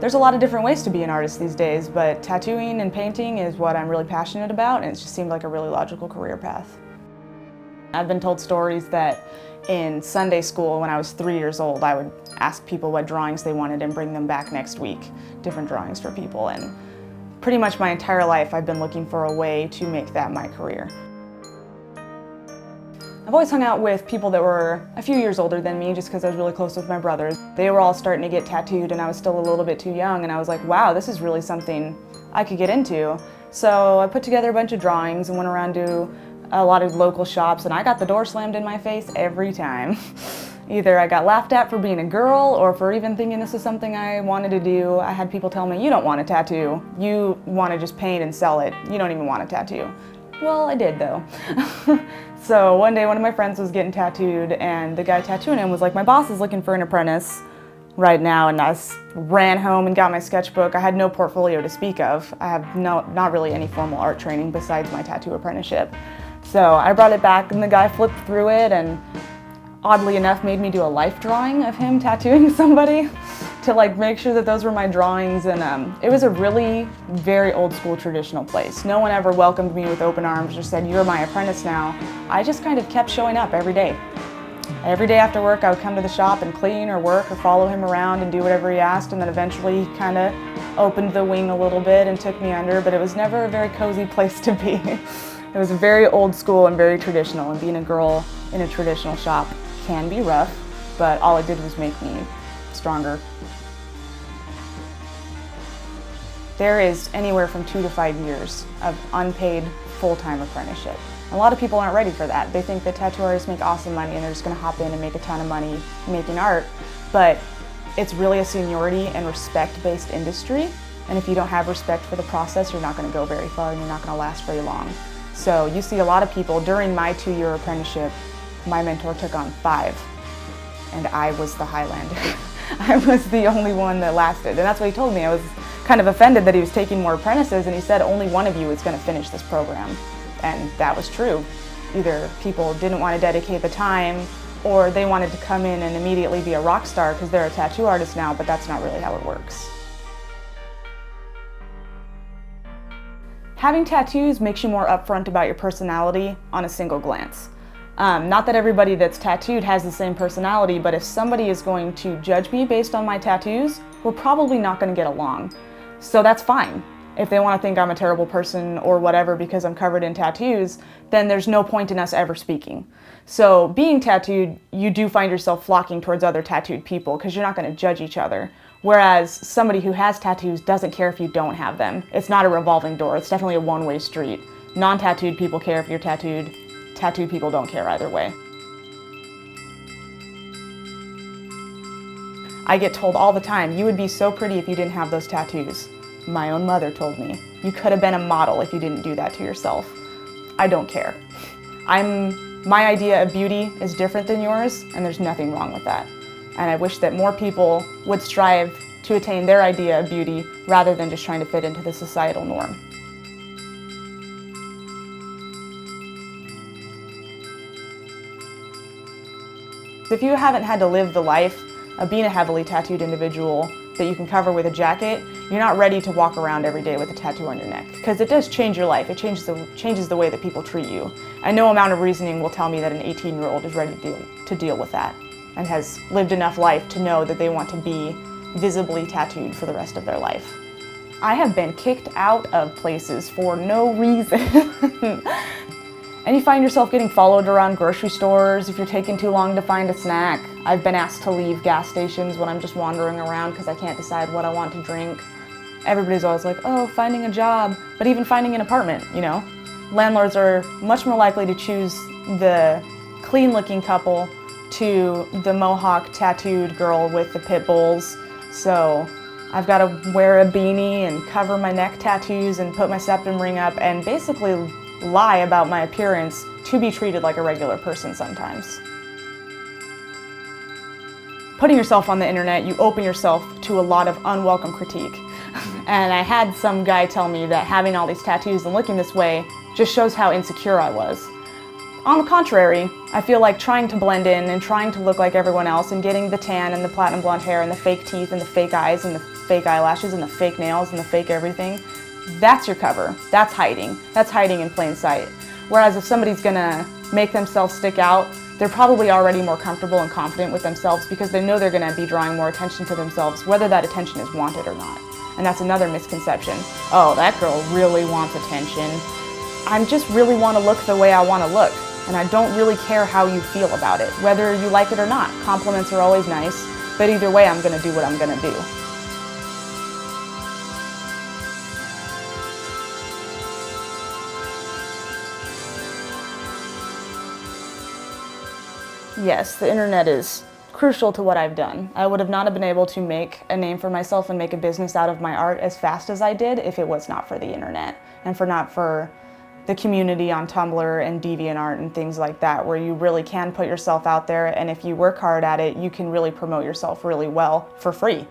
There's a lot of different ways to be an artist these days, but tattooing and painting is what I'm really passionate about, and it just seemed like a really logical career path. I've been told stories that in Sunday school when I was 3 years old, I would ask people what drawings they wanted and bring them back next week, different drawings for people. And pretty much my entire life I've been looking for a way to make that my career. I've always hung out with people that were a few years older than me just because I was really close with my brothers. They were all starting to get tattooed and I was still a little bit too young, and I was like, wow, this is really something I could get into. So I put together a bunch of drawings and went around to a lot of local shops, and I got the door slammed in my face every time. Either I got laughed at for being a girl or for even thinking this is something I wanted to do. I had people tell me, you don't want a tattoo. You want to just paint and sell it. You don't even want a tattoo. Well, I did though. So one day one of my friends was getting tattooed and the guy tattooing him was like, my boss is looking for an apprentice right now, and I ran home and got my sketchbook. I had no portfolio to speak of. I have not really any formal art training besides my tattoo apprenticeship. So I brought it back and the guy flipped through it and oddly enough made me do a life drawing of him tattooing somebody to like make sure that those were my drawings. And it was a really very old school traditional place. No one ever welcomed me with open arms or said, you're my apprentice now. I just kind of kept showing up every day. Every day after work I would come to the shop and clean or work or follow him around and do whatever he asked, and then eventually he kind of opened the wing a little bit and took me under, but it was never a very cozy place to be. It was very old school and very traditional, and being a girl in a traditional shop can be rough, but all it did was make me stronger. There is anywhere from 2 to 5 years of unpaid full-time apprenticeship. A lot of people aren't ready for that. They think that tattoo artists make awesome money and they're just going to hop in and make a ton of money making art, but it's really a seniority and respect-based industry, and if you don't have respect for the process, you're not going to go very far and you're not going to last very long. So you see a lot of people during my 2-year apprenticeship. My mentor took on 5, and I was the Highlander. I was the only one that lasted, and that's what he told me. I was kind of offended that he was taking more apprentices, and he said only one of you is going to finish this program, and that was true. Either people didn't want to dedicate the time, or they wanted to come in and immediately be a rock star because they're a tattoo artist now, but that's not really how it works. Having tattoos makes you more upfront about your personality on a single glance. Not that everybody that's tattooed has the same personality, but if somebody is going to judge me based on my tattoos, we're probably not going to get along. So that's fine. If they want to think I'm a terrible person or whatever because I'm covered in tattoos, then there's no point in us ever speaking. So being tattooed, you do find yourself flocking towards other tattooed people because you're not going to judge each other. Whereas somebody who has tattoos doesn't care if you don't have them. It's not a revolving door. It's definitely a one-way street. Non-tattooed people care if you're tattooed. Tattooed people don't care either way. I get told all the time, you would be so pretty if you didn't have those tattoos. My own mother told me, you could have been a model if you didn't do that to yourself. I don't care. My idea of beauty is different than yours, and there's nothing wrong with that. And I wish that more people would strive to attain their idea of beauty rather than just trying to fit into the societal norm. If you haven't had to live the life of being a heavily tattooed individual that you can cover with a jacket, you're not ready to walk around every day with a tattoo on your neck. Because it does change your life. It changes the way that people treat you. And no amount of reasoning will tell me that an 18-year-old is ready to deal with that and has lived enough life to know that they want to be visibly tattooed for the rest of their life. I have been kicked out of places for no reason. And you find yourself getting followed around grocery stores if you're taking too long to find a snack. I've been asked to leave gas stations when I'm just wandering around because I can't decide what I want to drink. Everybody's always like, oh, finding a job, but even finding an apartment, you know? Landlords are much more likely to choose the clean-looking couple to the mohawk tattooed girl with the pit bulls. So I've got to wear a beanie and cover my neck tattoos and put my septum ring up and basically lie about my appearance to be treated like a regular person sometimes. Putting yourself on the internet, you open yourself to a lot of unwelcome critique. And I had some guy tell me that having all these tattoos and looking this way just shows how insecure I was. On the contrary, I feel like trying to blend in and trying to look like everyone else and getting the tan and the platinum blonde hair and the fake teeth and the fake eyes and the fake eyelashes and the fake nails and the fake everything, that's your cover. That's hiding. That's hiding in plain sight. Whereas if somebody's gonna make themselves stick out, they're probably already more comfortable and confident with themselves because they know they're gonna be drawing more attention to themselves, whether that attention is wanted or not. And that's another misconception. Oh, that girl really wants attention. I just really want to look the way I want to look, and I don't really care how you feel about it, whether you like it or not. Compliments are always nice, but either way, I'm going to do what I'm going to do. Yes, the internet is crucial to what I've done. I would have not have been able to make a name for myself and make a business out of my art as fast as I did if it was not for the internet and not for the community on Tumblr and DeviantArt and things like that, where you really can put yourself out there, and if you work hard at it, you can really promote yourself really well for free.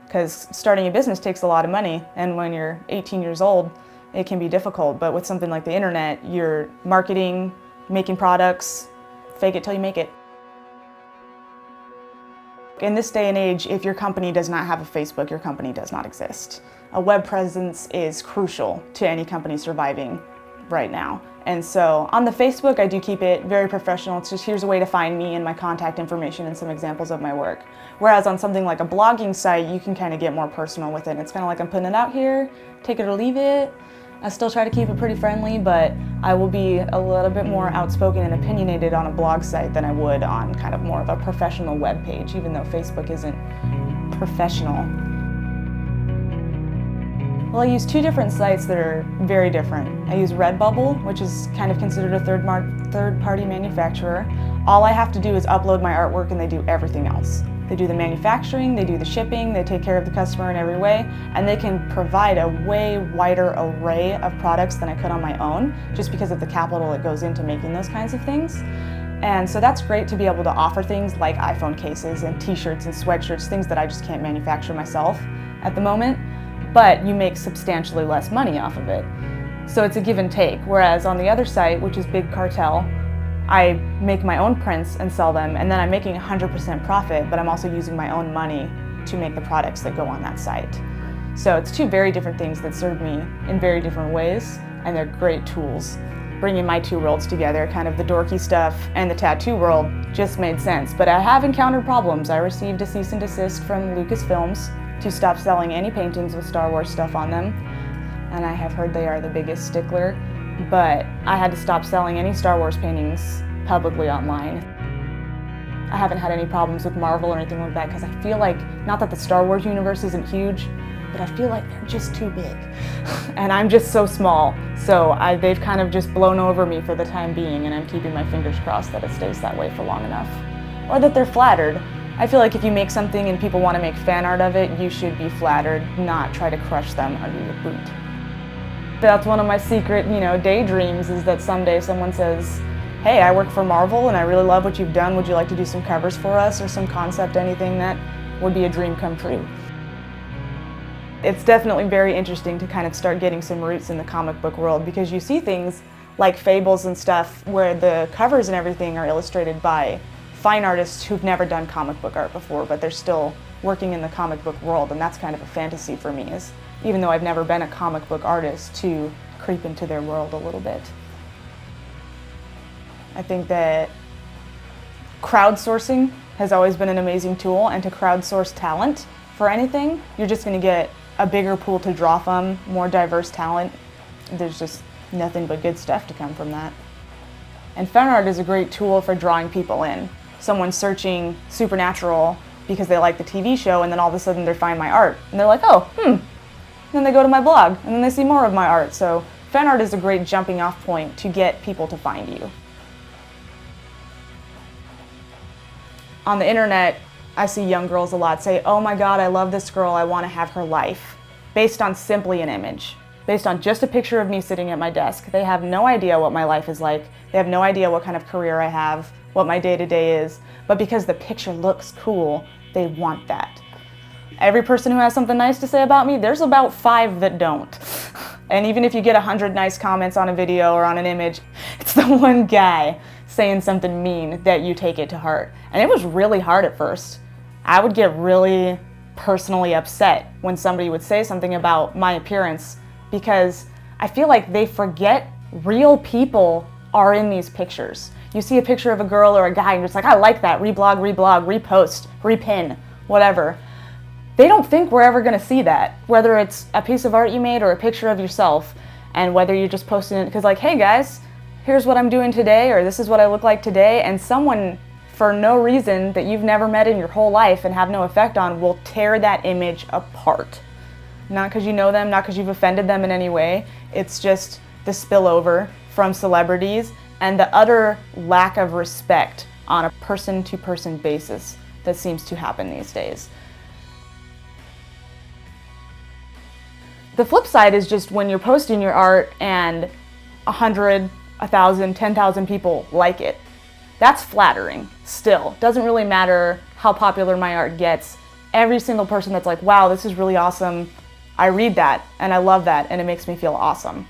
Because starting a business takes a lot of money, and when you're 18 years old, it can be difficult, but with something like the internet, you're marketing, making products, fake it till you make it. In this day and age, if your company does not have a Facebook, your company does not exist. A web presence is crucial to any company surviving right now. And so on the Facebook, I do keep it very professional. It's just here's a way to find me and my contact information and some examples of my work. Whereas on something like a blogging site, you can kind of get more personal with it. It's kind of like I'm putting it out here, take it or leave it. I still try to keep it pretty friendly, but I will be a little bit more outspoken and opinionated on a blog site than I would on kind of more of a professional web page, even though Facebook isn't professional. Well, I use two different sites that are very different. I use Redbubble, which is kind of considered a third-party manufacturer. All I have to do is upload my artwork and they do everything else. They do the manufacturing, they do the shipping, they take care of the customer in every way, and they can provide a way wider array of products than I could on my own, just because of the capital that goes into making those kinds of things. And so that's great to be able to offer things like iPhone cases and t-shirts and sweatshirts, things that I just can't manufacture myself at the moment, but you make substantially less money off of it. So it's a give and take, whereas on the other site, which is Big Cartel, I make my own prints and sell them, and then I'm making 100% profit, but I'm also using my own money to make the products that go on that site. So it's two very different things that serve me in very different ways, and they're great tools. Bringing my two worlds together, kind of the dorky stuff and the tattoo world, just made sense. But I have encountered problems. I received a cease and desist from Lucasfilms to stop selling any paintings with Star Wars stuff on them, and I have heard they are the biggest stickler. But I had to stop selling any Star Wars paintings publicly online. I haven't had any problems with Marvel or anything like that because I feel like, not that the Star Wars universe isn't huge, but I feel like they're just too big. And I'm just so small. So they've kind of just blown over me for the time being, and I'm keeping my fingers crossed that it stays that way for long enough. Or that they're flattered. I feel like if you make something and people want to make fan art of it, you should be flattered, not try to crush them under your boot. That's one of my secret, daydreams, is that someday someone says, hey, I work for Marvel and I really love what you've done. Would you like to do some covers for us or some concept, anything? That would be a dream come true. It's definitely very interesting to kind of start getting some roots in the comic book world, because you see things like Fables and stuff where the covers and everything are illustrated by fine artists who've never done comic book art before, but they're still working in the comic book world, and that's kind of a fantasy for me, is even though I've never been a comic book artist, to creep into their world a little bit. I think that crowdsourcing has always been an amazing tool, and to crowdsource talent for anything, you're just going to get a bigger pool to draw from, more diverse talent. There's just nothing but good stuff to come from that. And fan art is a great tool for drawing people in. Someone's searching Supernatural because they like the TV show, and then all of a sudden they find my art, and they're like, oh, Then they go to my blog, and then they see more of my art. So fan art is a great jumping off point to get people to find you. On the internet, I see young girls a lot say, oh my God, I love this girl, I want to have her life, based on simply an image, based on just a picture of me sitting at my desk. They have no idea what my life is like. They have no idea what kind of career I have, what my day-to-day is, but because the picture looks cool, they want that. Every person who has something nice to say about me, there's about 5 that don't. And even if you get 100 nice comments on a video or on an image, it's the one guy saying something mean that you take it to heart. And it was really hard at first. I would get really personally upset when somebody would say something about my appearance, because I feel like they forget real people are in these pictures. You see a picture of a girl or a guy and you're just like, I like that, reblog, repost, repin, whatever. They don't think we're ever gonna see that, whether it's a piece of art you made or a picture of yourself, and whether you're just posting it because like, hey guys, here's what I'm doing today, or this is what I look like today, and someone for no reason that you've never met in your whole life and have no effect on will tear that image apart. Not because you know them, not because you've offended them in any way. It's just the spillover from celebrities and the utter lack of respect on a person-to-person basis that seems to happen these days. The flip side is just when you're posting your art and 100, 1,000, 10,000 people like it. That's flattering still. Doesn't really matter how popular my art gets. Every single person that's like, wow, this is really awesome, I read that and I love that and it makes me feel awesome.